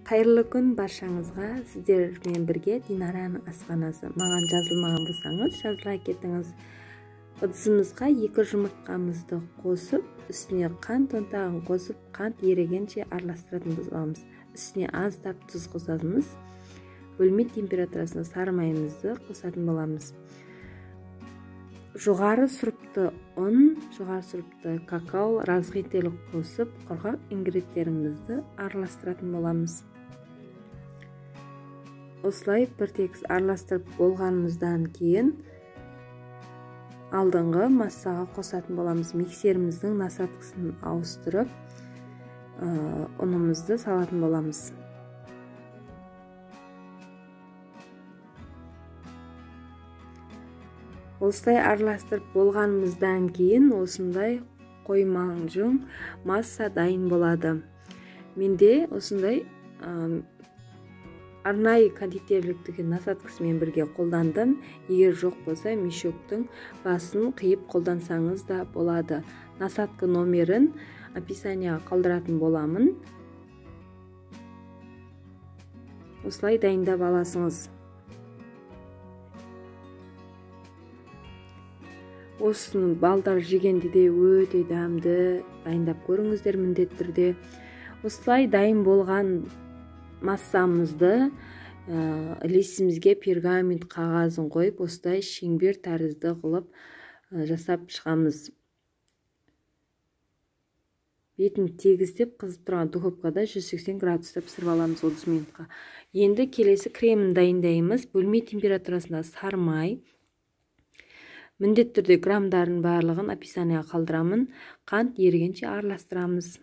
Кайырлы күн баршаңызға. Сіздермен бірге Динараның асханасы. Маған жазылмаған болсаңыз, жазыла кетіңіз. Ыдысымызға 2 жұмыртқамызды қосып, үстіне қант ұнтағын қосып, қант ерігенше араластыратын боламыз. Үстіне аздап тұз қосамыз. Бөлме температурасына сары майымызды қосатын боламыз. Жоғары сұрыпты ұн, жоғары сұрыпты какао, разғителік қосып, құрғақ ингредиенттерімізді араластыратын боламыз. Осылай бір тегіс араластырып болғанымыздан кейін алдыңғы массаға қосатын боламыз. Миксеріміздің насадкасын ауыстырып, ұнымызды салатын боламыз. Осылай араластырып болғанымыздан кейін осындай қоймаңжың масса дайын болады. Менде осындай арнайы кондитерліктегі насадкасымен бірге қолдандым. Егер жоқ болса, мешоктың басын қиып қолдансаңыз да болады. Насадка номерін описанияға қалдыратын боламын. Осылай дайындап аласыңыз. Осыны балдар жегенде де өте дәмді, дайындап көріңіздер міндетті түрде. Осылай дайын болған массамызды листімізге пергамент қағазын қойып, осылай шеңбер тәрізді қылып жасап шығамыз. Бетін тегістеп қызып тұрған духовкада 180 градуста пісіріп аламыз 30 минутқа. Енді келесі кремін дайындаймыз. Бөлме температурасында сары май. Міндетті түрде граммдарын барлығын описанияға қалдырамын. Қант ерігенше араластырамыз.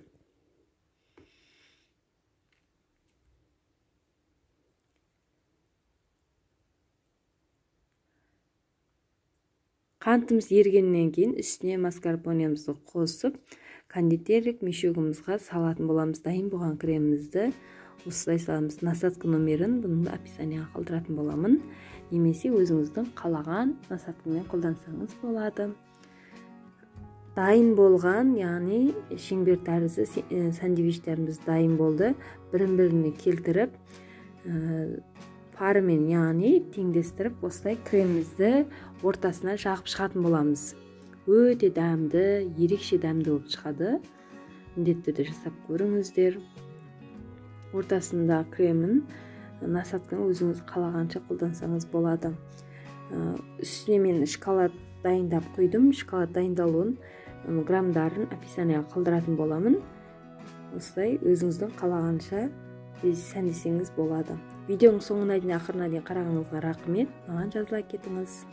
Қантымыз ергеннен кейін үстіне маскарпонемізді қосып, кондитерлік мешогымызға салатын боламыз. Дайын болған кремімізді осылай саламыз. Насадка номерін бұның описанияға қалдыратын боламын. Немесе өзіңіздің қалаған насадкамен қолдансаңыз болады. Дайын болған, яғни шеңбер тәрізді сандвичтеріміз дайын болды. Бірін-біріне келтіріп, парымен, яғни теңдестіріп, осылай кремімізді ортасына жағып шығатын боламыз. Өте дәмді, ерекше дәмді болып шығады. Міндетті түрде жасап көріңіздер. Ортасында кремін насадканы өзіңіз қалағанша қолдансаңыз болады. Үстіне мен шоколад дайындап қойдым. Шоколад дайындалуын граммдарын описанияға қалдыратын боламын. Осылай өзіңіздің қалағанша сәндесеңіз болады. Видеоның соңына дейін ақырына дейін қарағаныңызға рахмет. Маған жазыла кетіңіз.